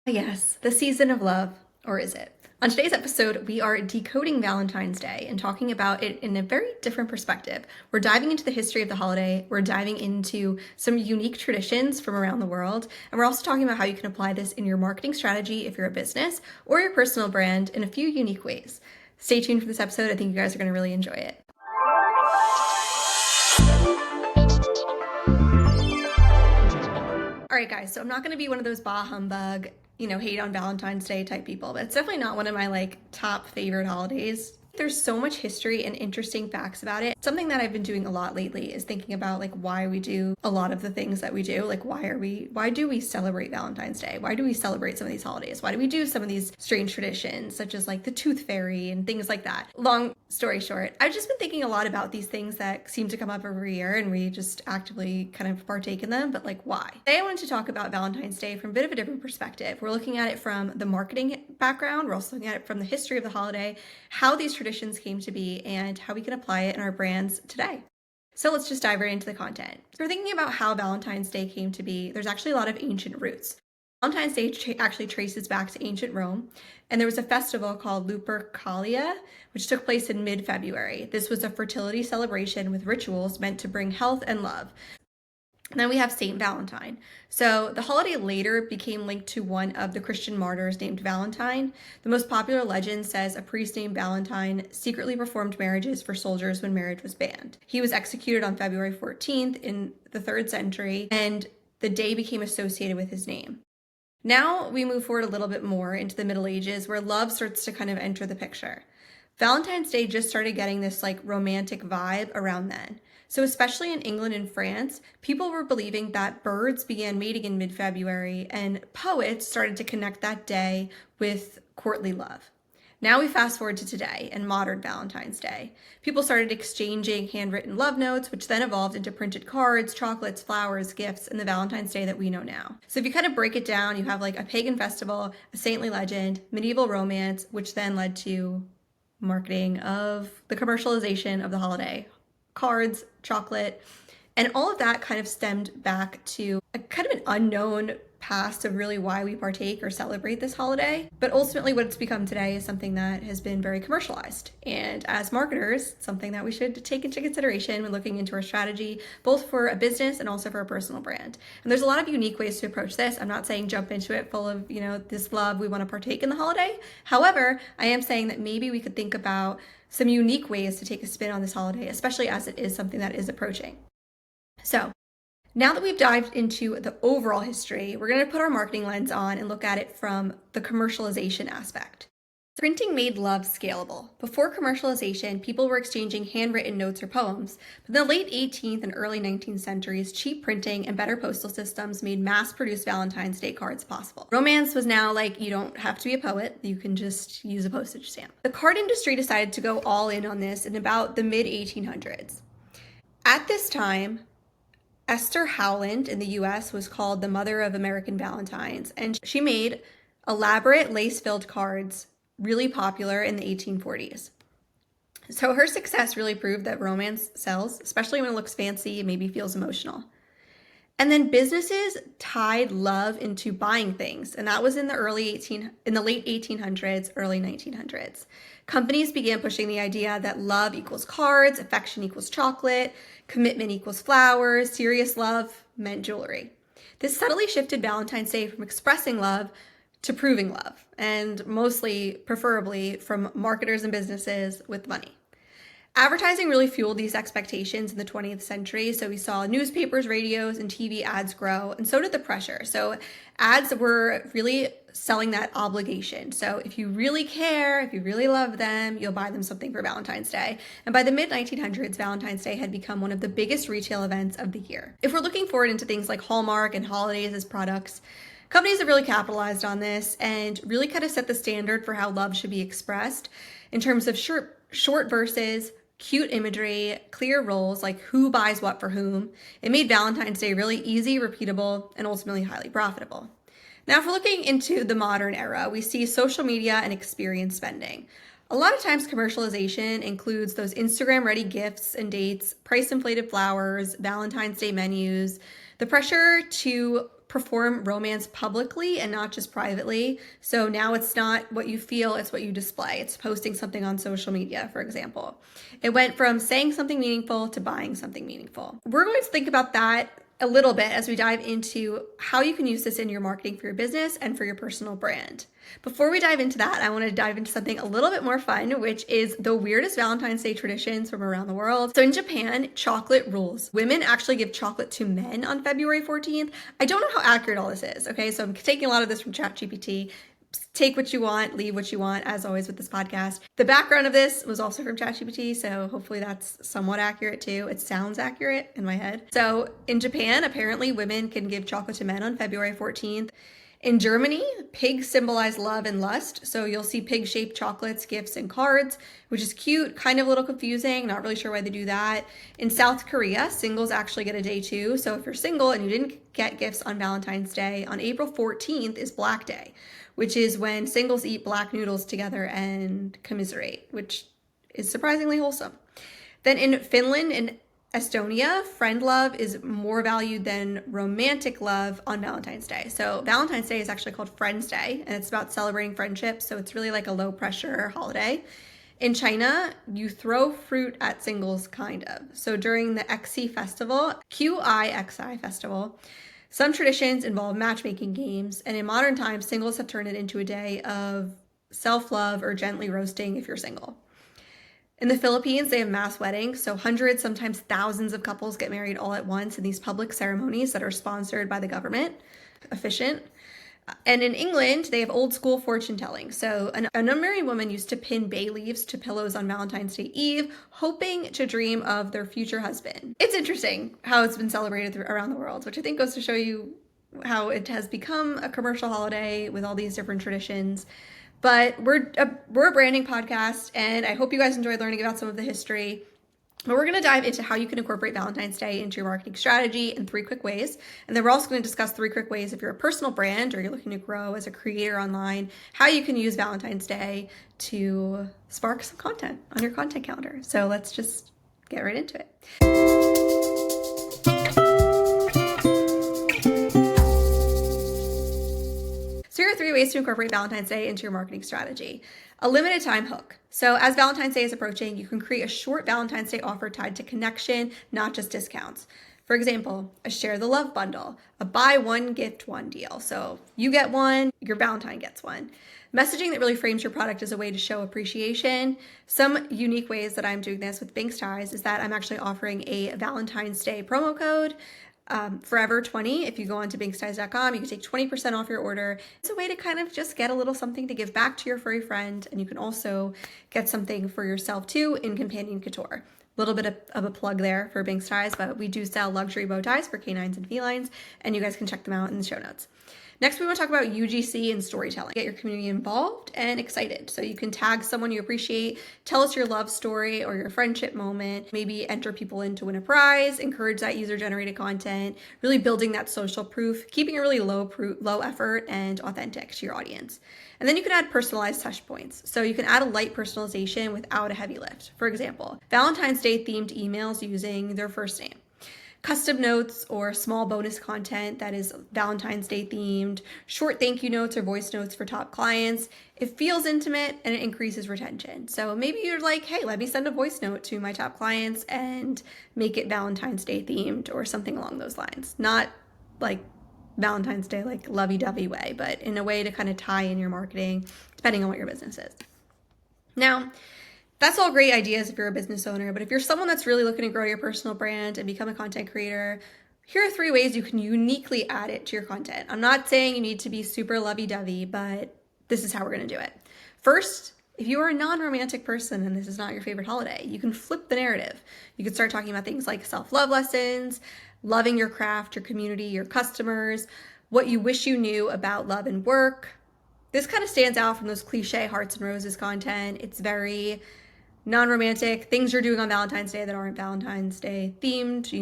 Yes, the season of love, or is it? On today's episode, we are decoding Valentine's Day and talking about it in a very different perspective. We're diving into the history of the holiday, we're diving into some unique traditions from around the world, and we're also talking about how you can apply this in your marketing strategy if you're a business or your personal brand in a few unique ways. Stay tuned for this episode. I think you guys are going to really enjoy it. All right, guys, so I'm not going to be one of those bah humbug, hate on Valentine's Day type people, but it's definitely not one of my top favorite holidays. There's so much history and interesting facts about it. Something that I've been doing a lot lately is thinking about why we do a lot of the things that we do. Why do we celebrate Valentine's Day? Why do we celebrate some of these holidays? Why do we do some of these strange traditions, such as the tooth fairy and things like that? Long story short, I've just been thinking a lot about these things that seem to come up every year and we just actively kind of partake in them, but why? Today I wanted to talk about Valentine's Day from a bit of a different perspective. We're looking at it from the marketing background. We're also looking at it from the history of the holiday, how these traditions came to be, and how we can apply it in our brands today. So let's just dive right into the content. So we're thinking about how Valentine's Day came to be. There's actually a lot of ancient roots. Valentine's Day actually traces back to ancient Rome, and there was a festival called Lupercalia, which took place in mid-February. This was a fertility celebration with rituals meant to bring health and love. And then we have Saint Valentine. So the holiday later became linked to one of the Christian martyrs named Valentine. The most popular legend says a priest named Valentine secretly performed marriages for soldiers when marriage was banned. He was executed on February 14th in the 3rd century, and the day became associated with his name. Now we move forward a little bit more into the Middle Ages, where love starts to kind of enter the picture. Valentine's Day just started getting this romantic vibe around then. So especially in England and France, people were believing that birds began mating in mid-February, and poets started to connect that day with courtly love. Now we fast forward to today and modern Valentine's Day. People started exchanging handwritten love notes, which then evolved into printed cards, chocolates, flowers, gifts, and the Valentine's Day that we know now. So if you kind of break it down, you have a pagan festival, a saintly legend, medieval romance, which then led to marketing of the commercialization of the holiday. Cards, chocolate, and all of that kind of stemmed back to a kind of an unknown past of really why we partake or celebrate this holiday. But ultimately what it's become today is something that has been very commercialized. And as marketers, something that we should take into consideration when looking into our strategy, both for a business and also for a personal brand. And there's a lot of unique ways to approach this. I'm not saying jump into it full of, this love, we want to partake in the holiday. However, I am saying that maybe we could think about some unique ways to take a spin on this holiday, especially as it is something that is approaching. So now that we've dived into the overall history, we're going to put our marketing lens on and look at it from the commercialization aspect. Printing made love scalable. Before commercialization, people were exchanging handwritten notes or poems, but in the late 18th and early 19th centuries, cheap printing and better postal systems made mass-produced Valentine's Day cards possible. Romance was now you don't have to be a poet, you can just use a postage stamp. The card industry decided to go all in on this in about the mid-1800s. At this time, Esther Howland in the US was called the mother of American Valentines, and she made elaborate lace-filled cards really popular in the 1840s. So her success really proved that romance sells, especially when it looks fancy and maybe feels emotional. And then businesses tied love into buying things, and that was in the late 1800s, early 1900s. Companies began pushing the idea that love equals cards, affection equals chocolate, commitment equals flowers, serious love meant jewelry. This subtly shifted Valentine's Day from expressing love to proving love, and preferably from marketers and businesses with money. Advertising really fueled these expectations in the 20th century, so we saw newspapers, radios, and TV ads grow, and so did the pressure. So ads were really selling that obligation. So if you really care, if you really love them, you'll buy them something for Valentine's Day. And by the mid-1900s, Valentine's Day had become one of the biggest retail events of the year. If we're looking forward into things like Hallmark and holidays as products, companies have really capitalized on this and really kind of set the standard for how love should be expressed in terms of short verses, cute imagery, clear roles, like who buys what for whom. It made Valentine's Day really easy, repeatable, and ultimately highly profitable. Now, if we're looking into the modern era, we see social media and experience spending. A lot of times commercialization includes those Instagram-ready gifts and dates, price-inflated flowers, Valentine's Day menus, the pressure to perform romance publicly and not just privately. So now it's not what you feel, it's what you display. It's posting something on social media, for example. It went from saying something meaningful to buying something meaningful. We're going to think about that a little bit as we dive into how you can use this in your marketing for your business and for your personal brand. Before we dive into that, I want to dive into something a little bit more fun, which is the weirdest Valentine's Day traditions from around the world. So in Japan, chocolate rules. Women actually give chocolate to men on February 14th. I don't know how accurate all this is, okay? So I'm taking a lot of this from ChatGPT. Take what you want, leave what you want, as always with this podcast. The background of this was also from ChatGPT, so hopefully that's somewhat accurate too. It sounds accurate in my head. So in Japan, apparently women can give chocolate to men on February 14th. In Germany, pigs symbolize love and lust, so you'll see pig-shaped chocolates, gifts, and cards, which is cute, kind of a little confusing, not really sure why they do that. In South Korea, singles actually get a day too, so if you're single and you didn't get gifts on Valentine's Day, on April 14th is Black Day, which is when singles eat black noodles together and commiserate, which is surprisingly wholesome. Then in Finland and Estonia, friend love is more valued than romantic love on Valentine's Day. So Valentine's Day is actually called Friends Day, and it's about celebrating friendship. So it's really like a low pressure holiday. In China, you throw fruit at singles, kind of. So during the XI festival, QIXI festival, some traditions involve matchmaking games. And in modern times, singles have turned it into a day of self-love or gently roasting if you're single. In the Philippines, they have mass weddings, so hundreds, sometimes thousands of couples get married all at once in these public ceremonies that are sponsored by the government. Efficient. And in England, they have old school fortune telling. So an unmarried woman used to pin bay leaves to pillows on Valentine's Day Eve, hoping to dream of their future husband. It's interesting how it's been celebrated around the world, which I think goes to show you how it has become a commercial holiday with all these different traditions. But we're a branding podcast, and I hope you guys enjoyed learning about some of the history. But we're going to dive into how you can incorporate Valentine's Day into your marketing strategy in 3 quick ways. And then we're also going to discuss 3 quick ways if you're a personal brand or you're looking to grow as a creator online, how you can use Valentine's Day to spark some content on your content calendar. So let's just get right into it. So here are 3 ways to incorporate Valentine's Day into your marketing strategy. A limited time hook. So as Valentine's Day is approaching, you can create a short Valentine's Day offer tied to connection, not just discounts. For example, a share the love bundle, a buy one, gift one deal. So you get one, your Valentine gets one. Messaging that really frames your product as a way to show appreciation. Some unique ways that I'm doing this with Banks Ties is that I'm actually offering a Valentine's Day promo code. Forever 20. If you go onto banksties.com, you can take 20% off your order. It's a way to kind of just get a little something to give back to your furry friend, and you can also get something for yourself too in companion couture. A little bit of a plug there for Banks Ties, but we do sell luxury bow ties for canines and felines, and you guys can check them out in the show notes. Next, we want to talk about UGC and storytelling. Get your community involved and excited. So you can tag someone you appreciate, tell us your love story or your friendship moment, maybe enter people in to win a prize, encourage that user-generated content, really building that social proof, keeping it really low effort and authentic to your audience. And then you can add personalized touch points. So you can add a light personalization without a heavy lift. For example, Valentine's Day themed emails using their first name. Custom notes or small bonus content that is Valentine's Day themed, short thank you notes or voice notes for top clients. It feels intimate and it increases retention. So maybe you're like, hey, let me send a voice note to my top clients and make it Valentine's Day themed or something along those lines. Not like Valentine's Day, like lovey-dovey way, but in a way to kind of tie in your marketing, depending on what your business is. Now, that's all great ideas if you're a business owner, but if you're someone that's really looking to grow your personal brand and become a content creator, here are 3 ways you can uniquely add it to your content. I'm not saying you need to be super lovey-dovey, but this is how we're going to do it. First, if you are a non-romantic person and this is not your favorite holiday, you can flip the narrative. You can start talking about things like self-love lessons, loving your craft, your community, your customers, what you wish you knew about love and work. This kind of stands out from those cliche hearts and roses content. It's very non-romantic, things you're doing on Valentine's Day that aren't Valentine's Day themed,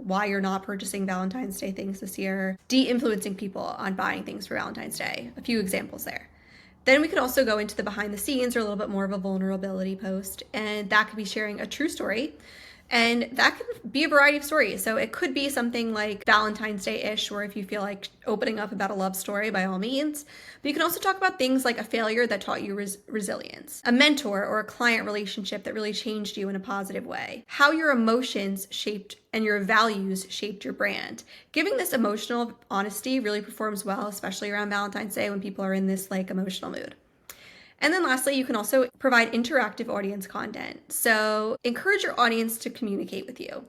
why you're not purchasing Valentine's Day things this year, de-influencing people on buying things for Valentine's Day. A few examples there. Then we could also go into the behind the scenes or a little bit more of a vulnerability post, and that could be sharing a true story And that can be a variety of stories. So it could be something like Valentine's Day-ish, or if you feel like opening up about a love story, by all means. But you can also talk about things like a failure that taught you resilience, a mentor or a client relationship that really changed you in a positive way, how your emotions shaped and your values shaped your brand. Giving this emotional honesty really performs well, especially around Valentine's Day when people are in this like emotional mood. And then lastly, you can also provide interactive audience content. So encourage your audience to communicate with you.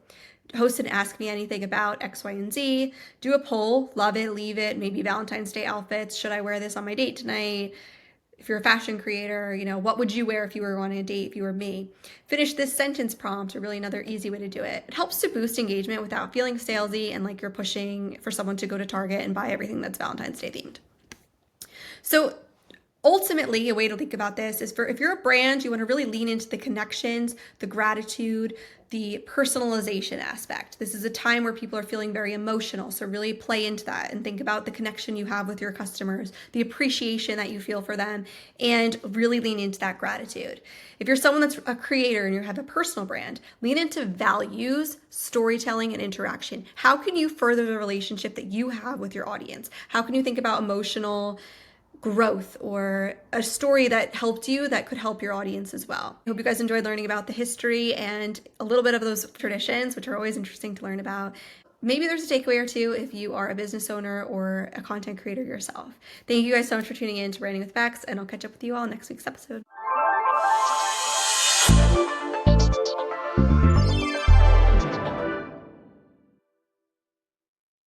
Host an Ask Me Anything about X, Y, and Z. Do a poll, love it, leave it, maybe Valentine's Day outfits. Should I wear this on my date tonight? If you're a fashion creator, what would you wear if you were on a date, if you were me? Finish this sentence prompt, or really another easy way to do it. It helps to boost engagement without feeling salesy and like you're pushing for someone to go to Target and buy everything that's Valentine's Day themed. So ultimately, a way to think about this is if you're a brand, you want to really lean into the connections, the gratitude, the personalization aspect. This is a time where people are feeling very emotional. So really play into that and think about the connection you have with your customers, the appreciation that you feel for them, and really lean into that gratitude. If you're someone that's a creator and you have a personal brand, lean into values, storytelling, and interaction. How can you further the relationship that you have with your audience? How can you think about emotional growth or a story that helped you that could help your audience as well? I hope you guys enjoyed learning about the history and a little bit of those traditions, which are always interesting to learn about. Maybe there's a takeaway or two if you are a business owner or a content creator yourself. Thank you guys so much for tuning in to Branding with Facts, and I'll catch up with you all next week's episode.